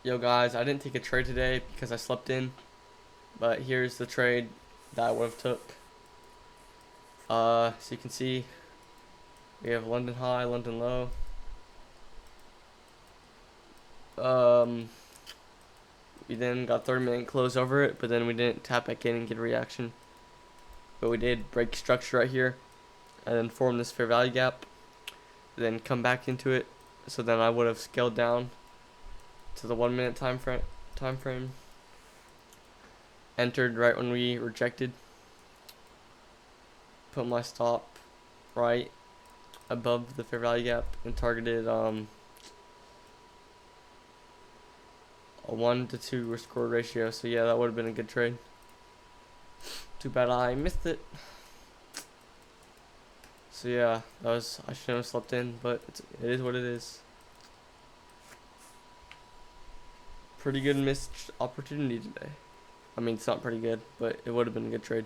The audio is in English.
Yo guys, I didn't take a trade today because I slept in, but here's the trade that I would have took. So you can see we have London high, London low. We then got 30-minute close over it, but then we didn't tap back in and get a reaction. But we did break structure right here, and then form this fair value gap, then come back into it. So then I would have scaled down to the 1 minute time frame. Entered right when we rejected. Put my stop right above the fair value gap and targeted a 1 to 2 risk reward ratio. So yeah, that would have been a good trade. Too bad I missed it. So yeah, I shouldn't have slept in, but it is what it is. Pretty good missed opportunity today. I mean, it's not pretty good, but it would have been a good trade.